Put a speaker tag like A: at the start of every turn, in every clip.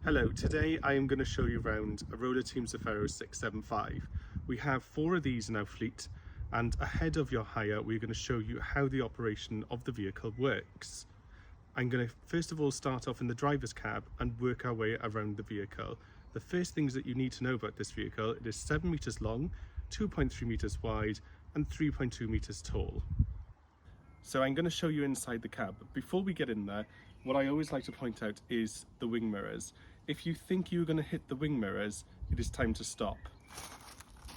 A: Hello, today I am going to show you around a Roller Team Zafiro 675. We have 4 of these in our fleet, and ahead of your hire we're going to show you how the operation of the vehicle works. I'm going to first of all start off in the driver's cab and work our way around the vehicle. The first things that you need to know about this vehicle: it is 7 meters long, 2.3 meters wide and 3.2 meters tall. So I'm going to show you inside the cab. Before we get in there, what I always like to point out is the wing mirrors. If you think you're going to hit the wing mirrors, it is time to stop.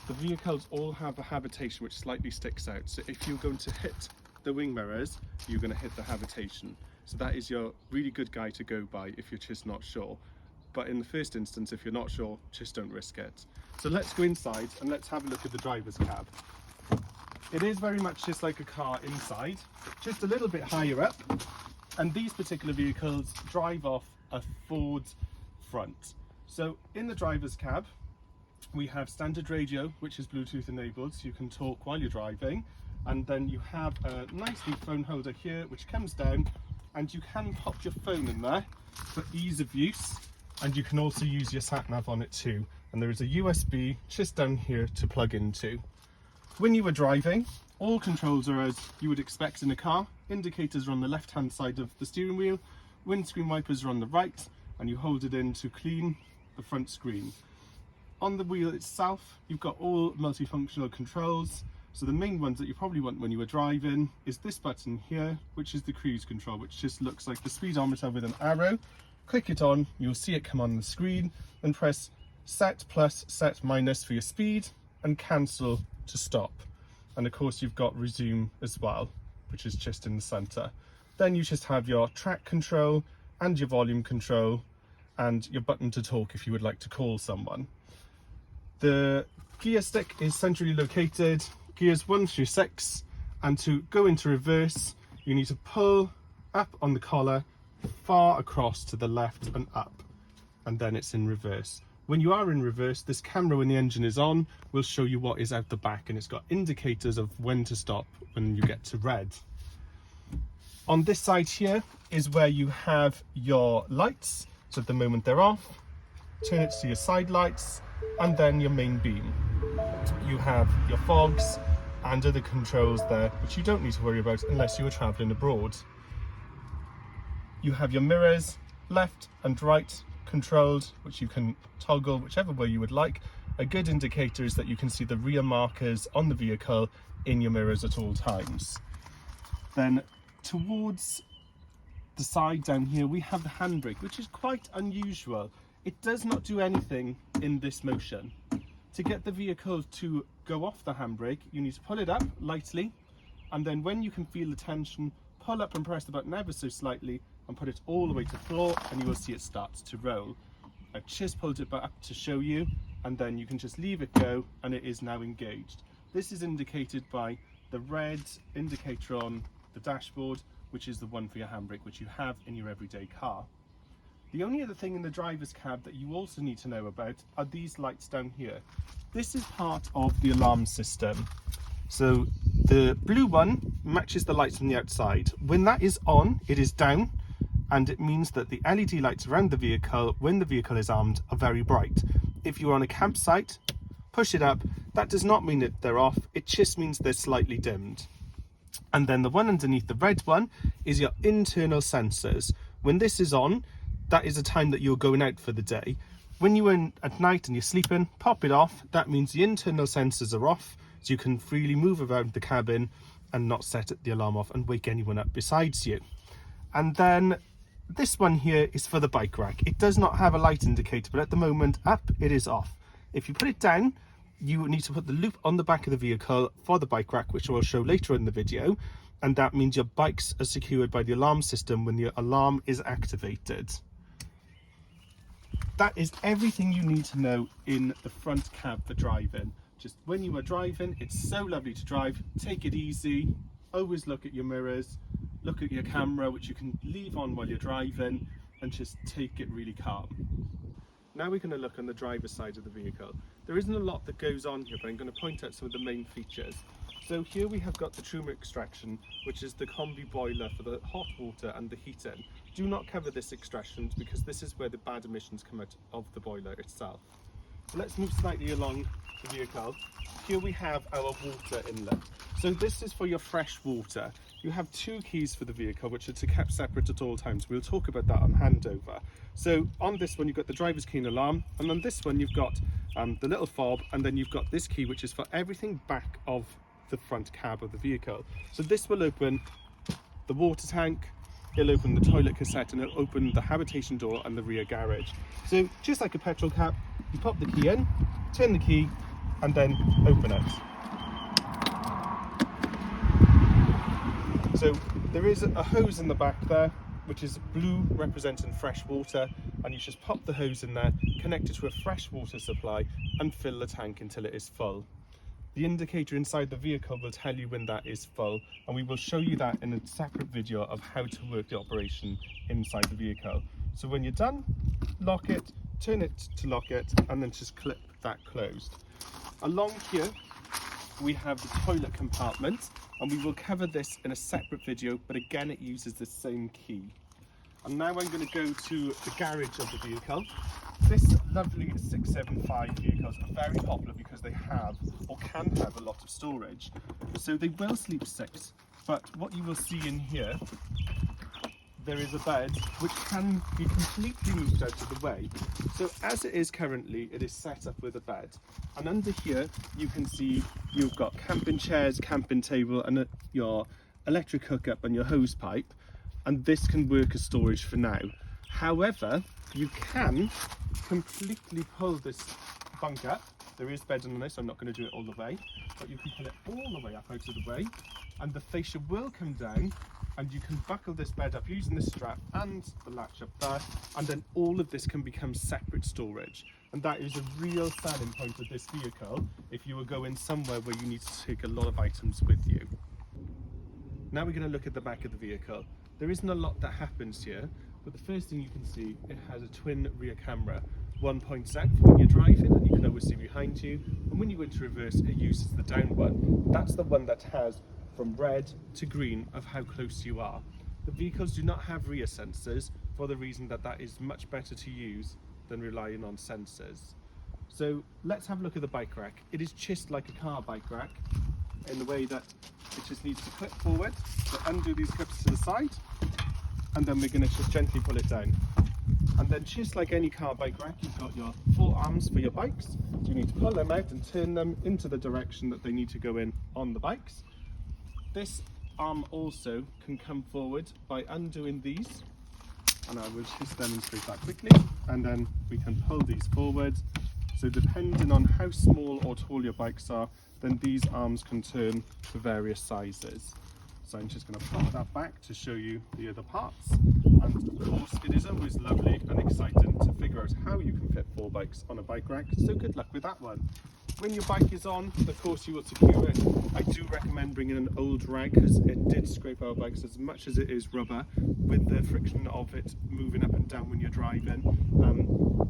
A: The vehicles all have a habitation which slightly sticks out, so if you're going to hit the wing mirrors, you're going to hit the habitation. So that is your really good guide to go by if you're just not sure. But in the first instance, if you're not sure, just don't risk it. So let's go inside and let's have a look at the driver's cab. It is very much just like a car inside, just a little bit higher up, and these particular vehicles drive off a Ford front. So in the driver's cab we have standard radio, which is Bluetooth enabled, so you can talk while you're driving, and then you have a nicely phone holder here which comes down, and you can pop your phone in there for ease of use, and you can also use your sat nav on it too, and there is a USB just down here to plug into. When you are driving, all controls are as you would expect in a car. Indicators are on the left hand side of the steering wheel, windscreen wipers are on the right, and you hold it in to clean the front screen. On the wheel itself, you've got all multifunctional controls. So the main ones that you probably want when you are driving is this button here, which is the cruise control, which just looks like the speedometer with an arrow. Click it on, you'll see it come on the screen, and press set plus, set minus for your speed, and cancel to stop. And of course you've got resume as well, which is just in the center. Then you just have your track control and your volume control and your button to talk if you would like to call someone. The gear stick is centrally located, gears 1 through 6, and to go into reverse you need to pull up on the collar far across to the left and up, and then it's in reverse. When you are in reverse, this camera when the engine is on will show you what is out the back, and it's got indicators of when to stop when you get to red. On this side here is where you have your lights. So at the moment they're off, turn it to your side lights, and then your main beam. You have your fogs and other controls there, which you don't need to worry about unless you are traveling abroad. You have your mirrors, left and right controlled, which you can toggle whichever way you would like. A good indicator is that you can see the rear markers on the vehicle in your mirrors at all times. Then towards the side down here we have the handbrake, which is quite unusual. It does not do anything in this motion. To get the vehicle to go off the handbrake, you need to pull it up lightly, and then when you can feel the tension, pull up and press the button ever so slightly and put it all the way to the floor, and you will see it starts to roll. I've just pulled it back up to show you, and then you can just leave it go and it is now engaged. This is indicated by the red indicator on the dashboard, which is the one for your handbrake, which you have in your everyday car. The only other thing in the driver's cab that you also need to know about are these lights down here. This is part of the alarm system. So the blue one matches the lights on the outside. When that is on, it is down, and it means that the LED lights around the vehicle, when the vehicle is armed, are very bright. If you're on a campsite, push it up. That does not mean that they're off, it just means they're slightly dimmed. And then the one underneath the red one is your internal sensors. When this is on, that is a time that you're going out for the day. When you're in at night and you're sleeping, pop it off. That means the internal sensors are off, so you can freely move around the cabin and not set the alarm off and wake anyone up besides you. And then this one here is for the bike rack. It does not have a light indicator, but at the moment up it is off. If you put it down, you need to put the loop on the back of the vehicle for the bike rack, which I will show later in the video, and that means your bikes are secured by the alarm system when the alarm is activated. That is everything you need to know in the front cab for driving. Just when you are driving, it's so lovely to drive. Take it easy, always look at your mirrors, look at your camera, which you can leave on while you're driving, and just take it really calm. Now we're going to look on the driver's side of the vehicle. There isn't a lot that goes on here, but I'm going to point out some of the main features. So here we have got the truma extraction, which is the combi boiler for the hot water and the heating. Do not cover this extraction because this is where the bad emissions come out of the boiler itself. So let's move slightly along the vehicle. Here we have our water inlet. So this is for your fresh water. You have two keys for the vehicle, which are to keep separate at all times. We'll talk about that on handover. So on this one, you've got the driver's key and alarm, and on this one, you've got the little fob, and then you've got this key, which is for everything back of the front cab of the vehicle. So this will open the water tank, it'll open the toilet cassette, and it'll open the habitation door and the rear garage. So just like a petrol cap, you pop the key in, turn the key, and then open it. So there is a hose in the back there, which is blue representing fresh water, and you just pop the hose in there, connect it to a fresh water supply, and fill the tank until it is full. The indicator inside the vehicle will tell you when that is full, and we will show you that in a separate video of how to work the operation inside the vehicle. So when you're done, lock it, turn it to lock it, and then just clip that closed. Along here, we have the toilet compartment, and we will cover this in a separate video, but again, it uses the same key. And now I'm going to go to the garage of the vehicle. This lovely 675 vehicles are very popular because they have or can have a lot of storage. So they will sleep six, but what you will see in here, there is a bed which can be completely moved out of the way. So as it is currently, it is set up with a bed. And under here, you can see you've got camping chairs, camping table, and your electric hookup and your hose pipe. And this can work as storage for now. However, you can completely pull this bunk up. There is bed on this, so I'm not going to do it all the way, but you can pull it all the way up out of the way, and the fascia will come down, and you can buckle this bed up using the strap and the latch up there, and then all of this can become separate storage. And that is a real selling point of this vehicle if you were going somewhere where you need to take a lot of items with you. Now we're going to look at the back of the vehicle. There isn't a lot that happens here, but the first thing you can see, it has a twin rear camera. One points out for when you're driving and you can always see behind you, and when you go into reverse it uses the down one. That's the one that has from red to green of how close you are. The vehicles do not have rear sensors for the reason that that is much better to use than relying on sensors. So let's have a look at the bike rack. It is just like a car bike rack in the way that it just needs to clip forward. So undo these clips to the side, and then we're going to just gently pull it down. And then just like any car bike rack, you've got your 4 arms for your bikes. So you need to pull them out and turn them into the direction that they need to go in on the bikes. This arm also can come forward by undoing these, and I will just demonstrate that quickly, and then we can pull these forward. So depending on how small or tall your bikes are, then these arms can turn to various sizes. So I'm just going to pop that back to show you the other parts. And of course, it is always lovely and exciting to figure out how you can fit 4 bikes on a bike rack. So good luck with that one. When your bike is on, of course you will secure it. I do recommend bringing an old rag because it did scrape our bikes as much as it is rubber. With the friction of it moving up and down when you're driving,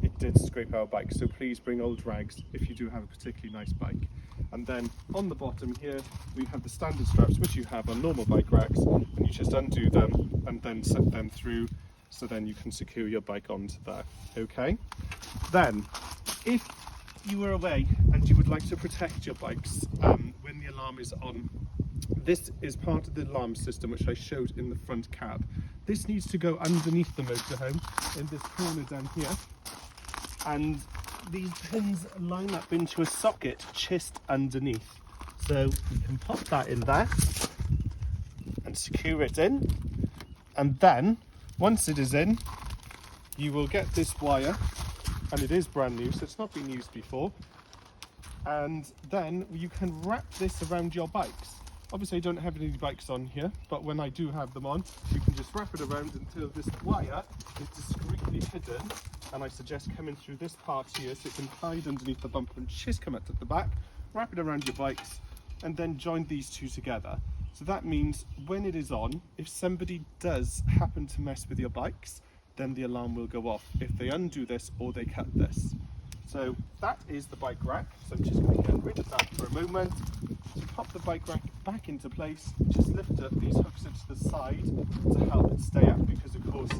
A: it did scrape our bike. So please bring old rags if you do have a particularly nice bike. And then on the bottom here, we have the standard straps which you have on normal bike racks, and you just undo them and then set them through, so then you can secure your bike onto there. Okay? Then, if you were away and you would like to protect your bikes when the alarm is on, this is part of the alarm system which I showed in the front cab. This needs to go underneath the motorhome in this corner down here, and these pins line up into a socket just underneath. So you can pop that in there and secure it in, and then once it is in, you will get this wire, and it is brand new, so it's not been used before, and then you can wrap this around your bikes. Obviously I don't have any bikes on here, but when I do have them on, you can just wrap it around until this wire is discreetly hidden, and I suggest coming through this part here so it can hide underneath the bumper and just come out at the back, wrap it around your bikes, and then join these two together. So that means when it is on, if somebody does happen to mess with your bikes, then the alarm will go off if they undo this or they cut this. So that is the bike rack. So I'm just going to get rid of that for a moment. To pop the bike rack back into place, just lift up these hooks to the side to help it stay up, because of course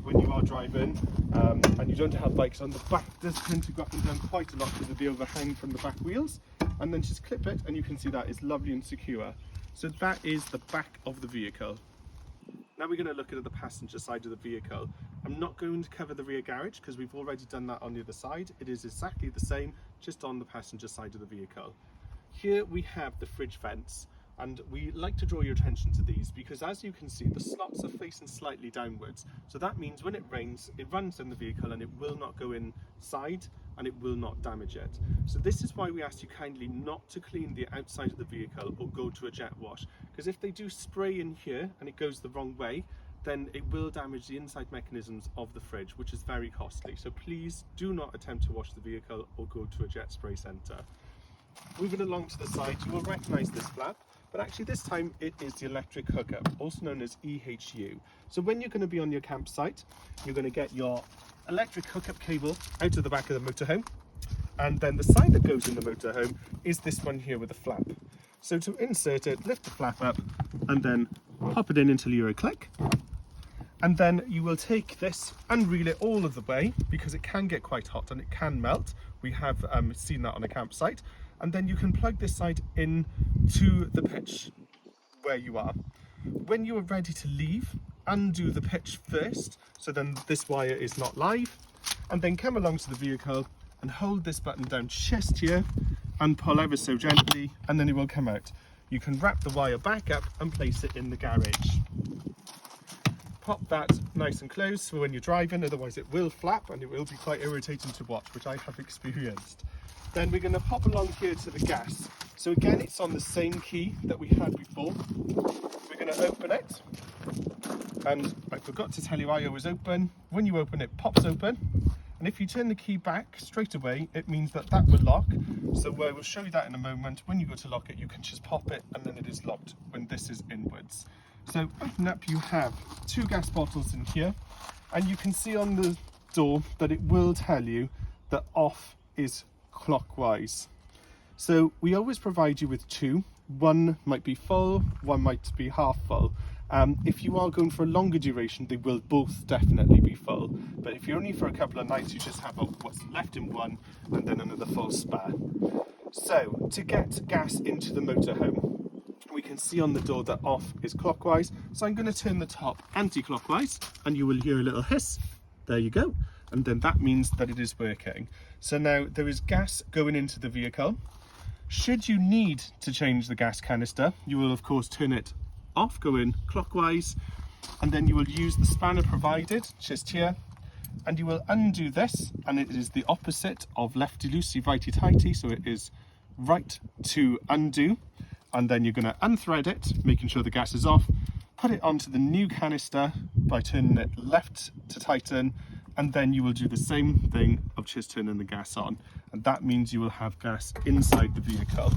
A: when you are driving and you don't have bikes on, the back does tend to go up and down quite a lot because of the overhang from the back wheels. And then just clip it and you can see that is lovely and secure. So that is the back of the vehicle. Now we're going to look at the passenger side of the vehicle. I'm not going to cover the rear garage because we've already done that on the other side. It is exactly the same, just on the passenger side of the vehicle. Here we have the fridge vents, and we like to draw your attention to these because, as you can see, the slots are facing slightly downwards. So that means when it rains, it runs in the vehicle and it will not go inside and it will not damage it. So this is why we ask you kindly not to clean the outside of the vehicle or go to a jet wash, because if they do spray in here and it goes the wrong way, then it will damage the inside mechanisms of the fridge, which is very costly. So please do not attempt to wash the vehicle or go to a jet spray centre. Moving along to the side, you will recognise this flap, but actually this time it is the electric hookup, also known as EHU. So when you're going to be on your campsite, you're going to get your electric hookup cable out of the back of the motorhome, and then the side that goes in the motorhome is this one here with a flap. So to insert it, lift the flap up and then pop it in until you hear a click, and then you will take this and reel it all of the way because it can get quite hot and it can melt. We have seen that on a campsite. And then you can plug this side in to the pitch where you are. When you are ready to leave, undo the pitch first, so then this wire is not live, and then come along to the vehicle and hold this button down just here and pull ever so gently, and then it will come out. You can wrap the wire back up and place it in the garage. Pop that nice and close for when you're driving, otherwise it will flap and it will be quite irritating to watch, which I have experienced. Then we're going to pop along here to the gas. So again, it's on the same key that we had before. We're going to open it. And I forgot to tell you why it was open. When you open it, pops open. And if you turn the key back straight away, it means that that will lock. So I will show you that in a moment. When you go to lock it, you can just pop it and then it is locked when this is inwards. So open up, you have 2 gas bottles in here. And you can see on the door that it will tell you that off is clockwise. So we always provide you with 2. One might be full, one might be half full. If you are going for a longer duration, they will both definitely be full. But if you're only for a couple of nights, you just have what's left in one and then another full spare. So to get gas into the motorhome, we can see on the door that off is clockwise. So I'm going to turn the top anti-clockwise and you will hear a little hiss. There you go. And then that means that it is working. So now there is gas going into the vehicle. Should you need to change the gas canister, you will of course turn it off, go in clockwise, and then you will use the spanner provided just here, and you will undo this, and it is the opposite of lefty loosey, righty tighty, so it is right to undo, and then you're going to unthread it, making sure the gas is off, put it onto the new canister by turning it left to tighten, and then you will do the same thing of just turning the gas on, and that means you will have gas inside the vehicle.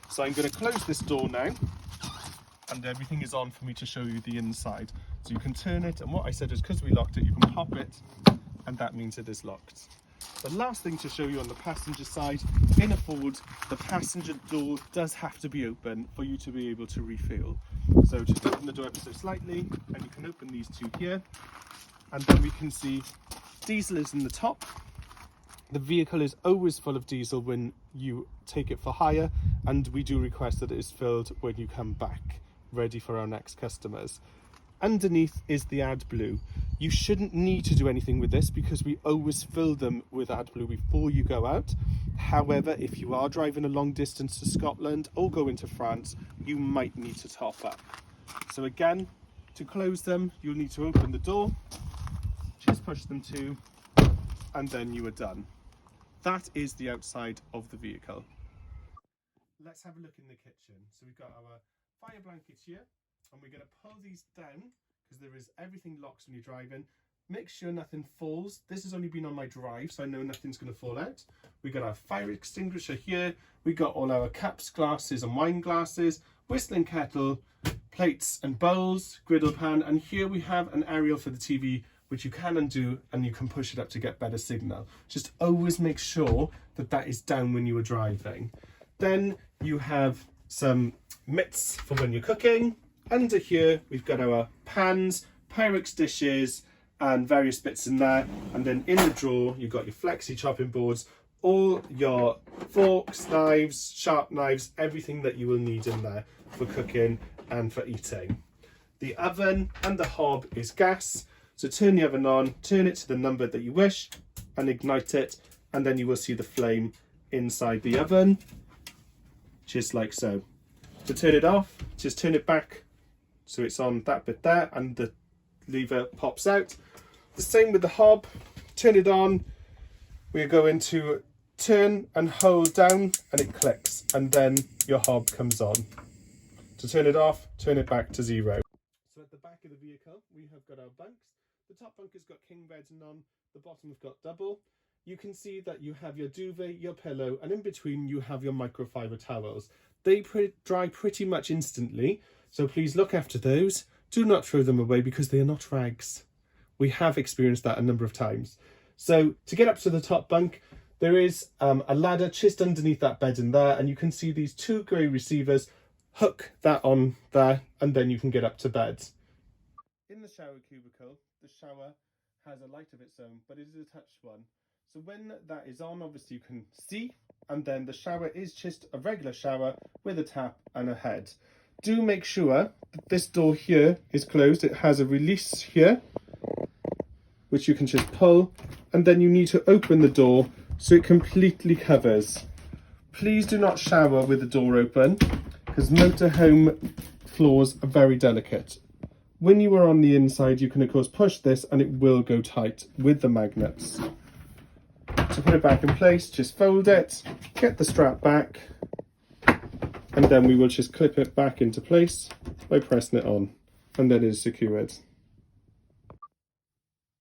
A: So I'm going to close this door now, and everything is on for me to show you the inside. So you can turn it, and what I said is because we locked it, you can pop it, and that means it is locked. The last thing to show you on the passenger side, in a Ford, the passenger door does have to be open for you to be able to refuel. So just open the door ever so slightly, and you can open these 2 here, and then we can see diesel is in the top. The vehicle is always full of diesel when you take it for hire, and we do request that it is filled when you come back, ready for our next customers. Underneath is the AdBlue. You shouldn't need to do anything with this because we always fill them with AdBlue before you go out. However, if you are driving a long distance to Scotland or going to France, you might need to top up. So again, to close them, you'll need to open the door, just push them to, and then you are done. That is the outside of the vehicle. Let's have a look in the kitchen. So we've got our fire blankets here, and we're going to pull these down because there is everything locks when you're driving. Make sure nothing falls. This has only been on my drive, so I know nothing's going to fall out. We got our fire extinguisher here. We got all our cups, glasses and wine glasses, whistling kettle, plates and bowls, griddle pan, and here we have an aerial for the TV, which you can undo and you can push it up to get better signal. Just always make sure that that is down when you are driving. Then you have some mitts for when you're cooking. Under here we've got our pans, Pyrex dishes and various bits in there, and then in the drawer you've got your flexi chopping boards, all your forks, knives, sharp knives, everything that you will need in there for cooking and for eating. The oven and the hob is gas, so turn the oven on, turn it to the number that you wish and ignite it, and then you will see the flame inside the oven, just like so. To turn it off, just turn it back so it's on that bit there and the lever pops out. The same with the hob, turn it on, we're going to turn and hold down and it clicks, and then your hob comes on. To turn it off, turn it back to 0. So at the back of the vehicle we have got our bunks. The top bunk has got king beds and on, the bottom have got double. You can see that you have your duvet, your pillow, and in between you have your microfiber towels. They dry pretty much instantly, so please look after those. Do not throw them away because they are not rags. We have experienced that a number of times. So to get up to the top bunk, there is a ladder just underneath that bed in there, and you can see these 2 grey receivers. Hook that on there and then you can get up to bed. In the shower cubicle, the shower has a light of its own, but it is a touch one. So when that is on, obviously you can see, and then the shower is just a regular shower with a tap and a head. Do make sure that this door here is closed. It has a release here, which you can just pull, and then you need to open the door so it completely covers. Please do not shower with the door open, because motorhome floors are very delicate. When you are on the inside, you can of course push this and it will go tight with the magnets. To put it back in place, just fold it, get the strap back, and then we will just clip it back into place by pressing it on, and then it is secured.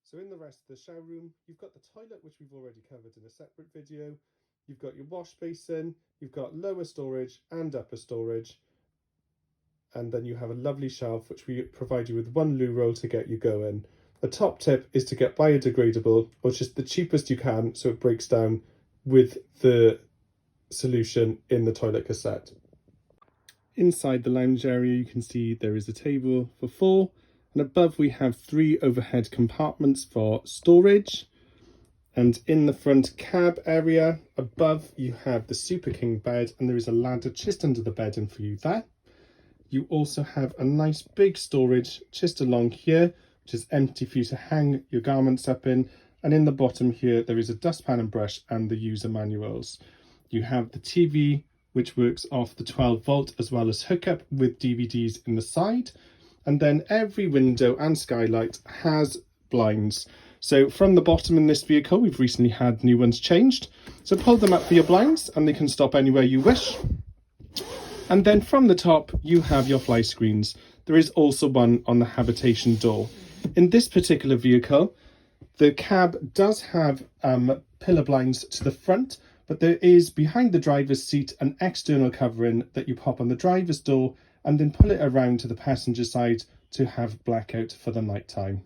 A: So in the rest of the shower room, you've got the toilet, which we've already covered in a separate video. You've got your wash basin, you've got lower storage and upper storage, and then you have a lovely shelf which we provide you with 1 loo roll to get you going. A top tip is to get biodegradable, or just the cheapest you can so it breaks down with the solution in the toilet cassette. Inside the lounge area you can see there is a table for 4, and above we have 3 overhead compartments for storage. And in the front cab area above you have the Super King bed, and there is a ladder just under the bedding for you there. You also have a nice big storage just along here, which is empty for you to hang your garments up in. And in the bottom here there is a dustpan and brush and the user manuals. You have the TV, which works off the 12 volt as well as hookup with DVDs in the side. And then every window and skylight has blinds. So from the bottom in this vehicle, we've recently had new ones changed. So pull them up for your blinds and they can stop anywhere you wish. And then from the top, you have your fly screens. There is also one on the habitation door. In this particular vehicle, the cab does have pillar blinds to the front, but there is behind the driver's seat an external covering that you pop on the driver's door and then pull it around to the passenger side to have blackout for the night time.